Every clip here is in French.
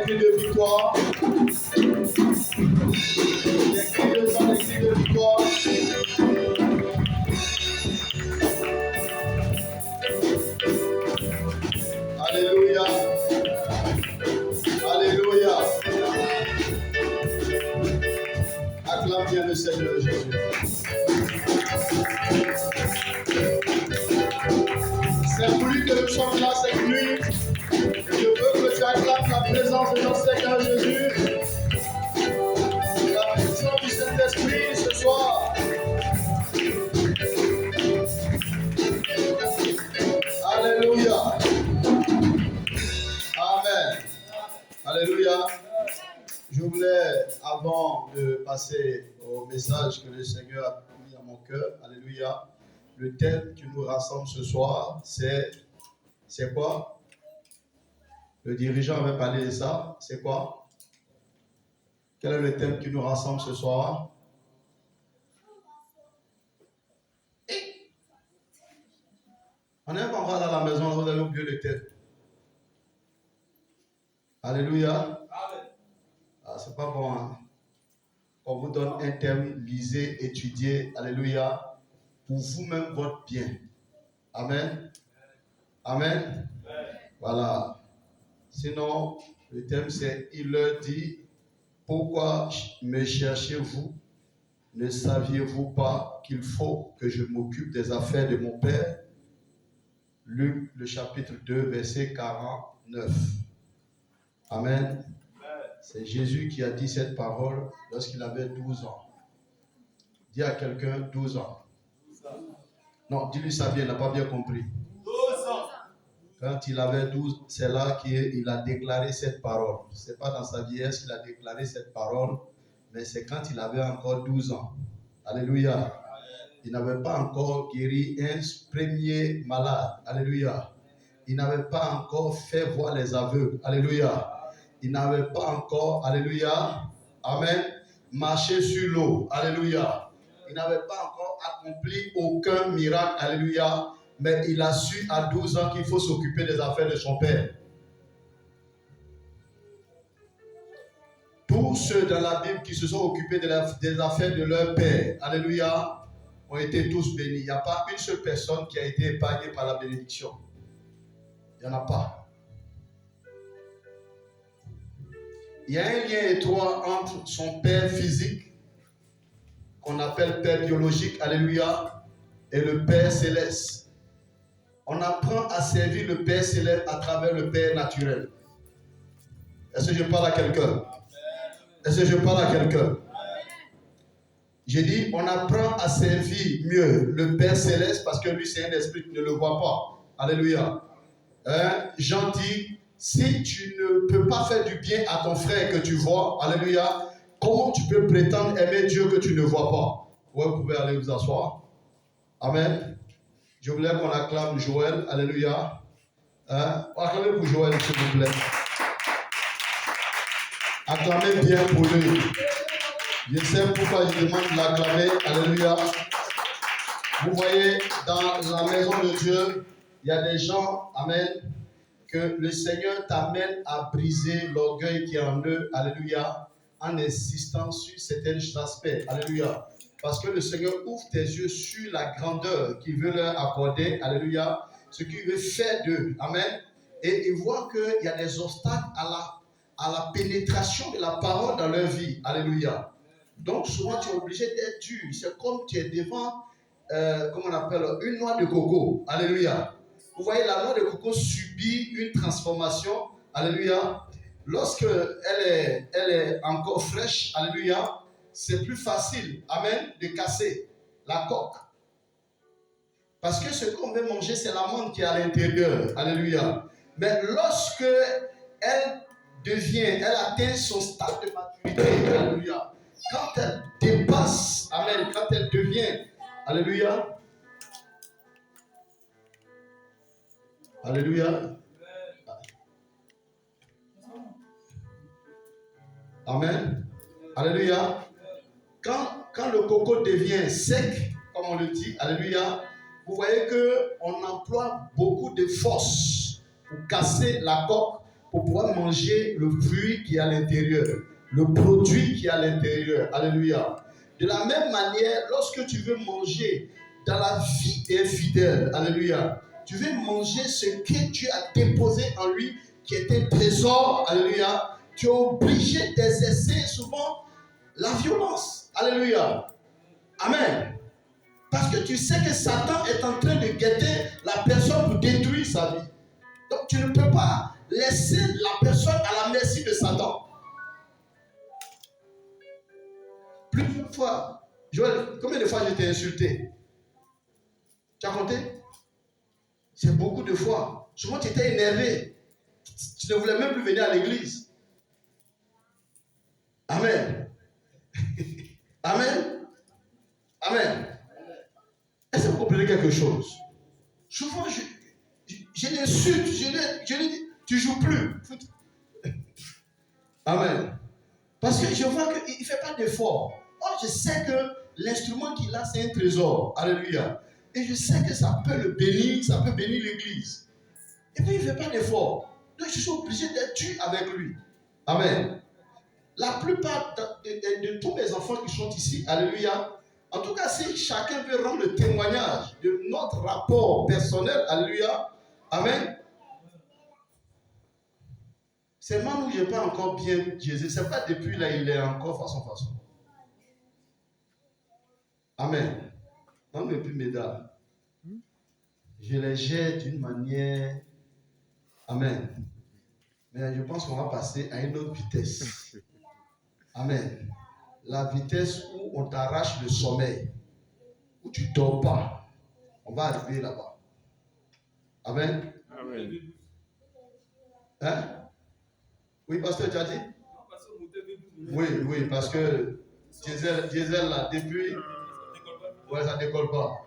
cris de victoire. Des cris de sang, des cris de victoire. Alléluia. Alléluia. Acclame bien le Seigneur Jésus. C'est pour lui que nous sommes là cette nuit. Je veux que tu acclames la présence de notre Seigneur Jésus. La puissance du Saint-Esprit ce soir. Alléluia. Amen. Alléluia. Je voulais, avant de passer au message que le Seigneur a mis à mon cœur, alléluia, le thème qui nous rassemble ce soir, c'est quoi? Le dirigeant avait parlé de ça. C'est quoi? Quel est le thème qui nous rassemble ce soir? On n'est pas encore à la maison, vous avez oublié le thème. Alléluia. Ah, c'est pas bon. Hein? On vous donne un thème, lisez, étudiez. Alléluia. Pour vous-même, votre bien. Amen. Amen. Voilà. Sinon, le thème c'est, il leur dit, pourquoi me cherchez-vous? Ne saviez-vous pas qu'il faut que je m'occupe des affaires de mon Père? Luc, le chapitre 2, verset 49. Amen. C'est Jésus qui a dit cette parole lorsqu'il avait 12 ans. Dis à quelqu'un 12 ans. Non, dis-lui ça bien, il n'a pas bien compris. 12 ans. Quand il avait 12, c'est là qu'il a déclaré cette parole. Ce n'est pas dans sa vieillesse qu'il a déclaré cette parole, mais c'est quand il avait encore 12 ans. Alléluia. Il n'avait pas encore guéri un premier malade. Alléluia. Il n'avait pas encore fait voir les aveugles. Alléluia. Il n'avait pas encore, alléluia, amen, marché sur l'eau. Alléluia. Il n'avait pas encore accompli aucun miracle. Alléluia. Mais il a su à 12 ans qu'il faut s'occuper des affaires de son Père. Tous ceux dans la Bible qui se sont occupés des affaires de leur Père, alléluia, ont été tous bénis. Il n'y a pas une seule personne qui a été épargnée par la bénédiction. Il n'y en a pas. Il y a un lien étroit entre son Père physique, qu'on appelle Père biologique, alléluia, et le Père céleste. On apprend à servir le Père céleste à travers le Père naturel. Est-ce que je parle à quelqu'un? Est-ce que je parle à quelqu'un? J'ai dit, on apprend à servir mieux le Père céleste parce que lui, c'est un esprit qui ne le voit pas. Alléluia. Jean dit, si tu ne peux pas faire du bien à ton frère que tu vois, alléluia, comment tu peux prétendre aimer Dieu que tu ne vois pas? Ouais, vous pouvez aller vous asseoir. Amen. Je voulais qu'on acclame Joël, alléluia. Acclamez pour Joël, s'il vous plaît. Acclamez bien pour lui. Je sais pourquoi je demande de l'acclamer, alléluia. Vous voyez, dans la maison de Dieu, il y a des gens, amen, que le Seigneur t'amène à briser l'orgueil qui est en eux, alléluia, en insistant sur certains aspects, alléluia. Parce que le Seigneur ouvre tes yeux sur la grandeur qu'il veut leur accorder, alléluia, ce qu'il veut faire d'eux, amen. Et il voit qu'il y a des obstacles à la pénétration de la parole dans leur vie, alléluia. Donc souvent tu es obligé d'être dur, c'est comme tu es devant, comment on appelle, une noix de coco, alléluia. Vous voyez, la noix de coco subit une transformation, alléluia. Lorsque elle est encore fraîche, alléluia, c'est plus facile, amen, de casser la coque. Parce que ce qu'on veut manger, c'est l'amande qui est à l'intérieur, alléluia. Mais lorsque elle atteint son stade de maturité, alléluia. Quand elle dépasse, amen, quand elle devient, alléluia, alléluia. Amen. Alléluia. Quand le coco devient sec, comme on le dit, alléluia, vous voyez qu'on emploie beaucoup de force pour casser la coque pour pouvoir manger le fruit qui est à l'intérieur, le produit qui est à l'intérieur. Alléluia. De la même manière, lorsque tu veux manger dans la vie des fidèles, alléluia, tu veux manger ce que Dieu a déposé en lui, qui est un trésor, alléluia, tu es obligé d'exercer souvent la violence. Alléluia. Amen. Parce que tu sais que Satan est en train de guetter la personne pour détruire sa vie. Donc tu ne peux pas laisser la personne à la merci de Satan. Plusieurs fois, Joël, combien de fois je t'ai insulté? Tu as compté? C'est beaucoup de fois. Souvent tu étais énervé. Tu ne voulais même plus venir à l'église. Amen. Amen. Amen. Est-ce que vous comprenez quelque chose? Souvent, je l'insulte, je lui dis, tu ne joues plus. Amen. Parce que je vois qu'il ne fait pas d'effort. Or, je sais que l'instrument qu'il a, c'est un trésor. Alléluia. Et je sais que ça peut le bénir, ça peut bénir l'église. Et puis, il ne fait pas d'effort. Donc, je suis obligé d'être dur avec lui. Amen. La plupart de tous mes enfants qui sont ici, alléluia, en tout cas, si chacun veut rendre le témoignage de notre rapport personnel, alléluia, amen. C'est moi où je n'ai pas encore bien Jésus. Ce n'est pas depuis là, il est encore façon. Amen. Dans mes plus médailles, je les jette d'une manière. Amen. Mais je pense qu'on va passer à une autre vitesse. Amen. La vitesse où on t'arrache le sommeil, où tu ne dors pas. On va arriver là-bas. Amen. Amen. Hein? Oui, pasteur, tu as dit? Oui, parce que diesel là, depuis, ouais, ça ne décolle pas.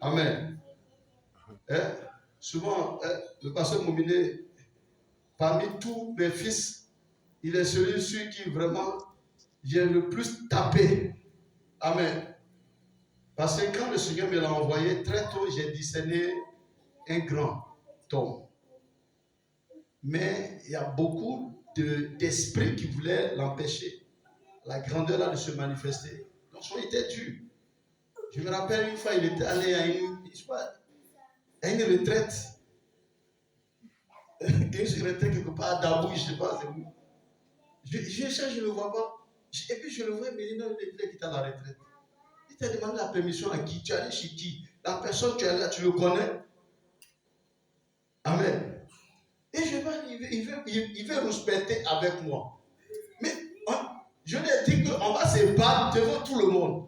Amen. Hein? Souvent, le pasteur Mouminé, parmi tous mes fils, il est celui qui vraiment j'ai le plus tapé. Amen. Parce que quand le Seigneur me l'a envoyé, très tôt, j'ai discerné un grand homme. Mais il y a beaucoup d'esprits qui voulaient l'empêcher. La grandeur là de se manifester. Donc, il était dur. Je me rappelle une fois, il était allé à une retraite. Une retraite quelque part à Dabou, je ne sais pas, c'est où. Je cherche, je ne le vois pas. Et puis je le vois, mais non, il est quitté à la retraite. Il t'a demandé la permission à qui? Tu es allé chez qui? La personne, tu es là, tu le connais? Amen. Et je vois, il veut respecter avec moi. Mais je lui ai dit qu'on va se battre devant tout le monde.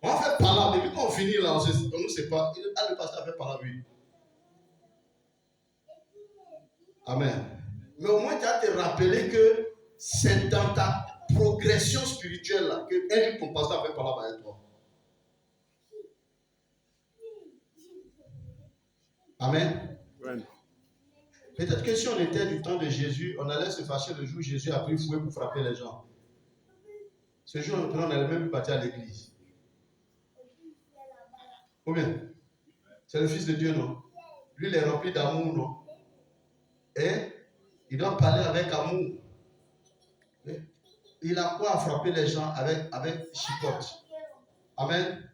On va faire parler. Depuis qu'on finit là, on ne sait pas. Le pasteur a fait parler. Amen. Mais au moins, tu as te rappeler que c'est dans ta progression spirituelle là que un jour ton pasteur a fait parler avec toi. Amen. Amen. Peut-être que si on était du temps de Jésus, on allait se fâcher le jour où Jésus a pris fouet pour frapper les gens. Ce jour, on allait même partir à l'église. Ou bien, c'est le Fils de Dieu, non? Lui, il est rempli d'amour, non? Et il doit parler avec amour. Il a quoi à frapper les gens avec chicotte? Amen.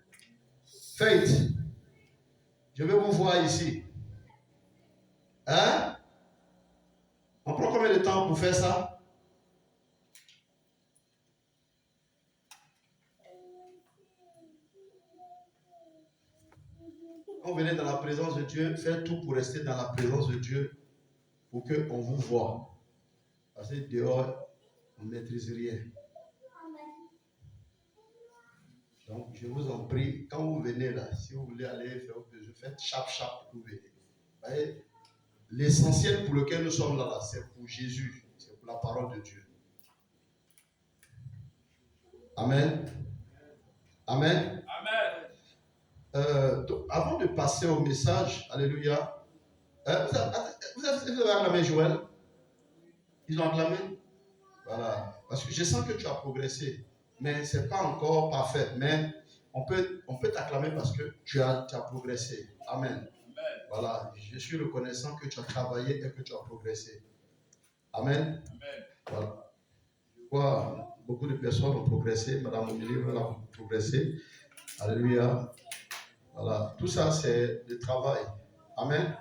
Faith, je vais vous voir ici. Hein? On prend combien de temps pour faire ça? On venait dans la présence de Dieu, faire tout pour rester dans la présence de Dieu, pour qu'on vous voit. Parce que dehors, on ne maîtrise rien. Donc, je vous en prie, quand vous venez là, si vous voulez aller faire vos besoins, faites chap, vous venez. L'essentiel pour lequel nous sommes là, c'est pour Jésus, c'est pour la parole de Dieu. Amen. Amen. Donc, avant de passer au message, alléluia, vous avez acclamé Joël? Ils ont acclamé? Voilà. Parce que je sens que tu as progressé, mais ce n'est pas encore parfait. Mais on peut t'acclamer parce que tu as progressé. Amen. Voilà. Je suis reconnaissant que tu as travaillé et que tu as progressé. Amen. Voilà. Je vois beaucoup de personnes ont progressé. Madame Omélie a progressé. Alléluia. Voilà. Tout ça, c'est le travail. Amen.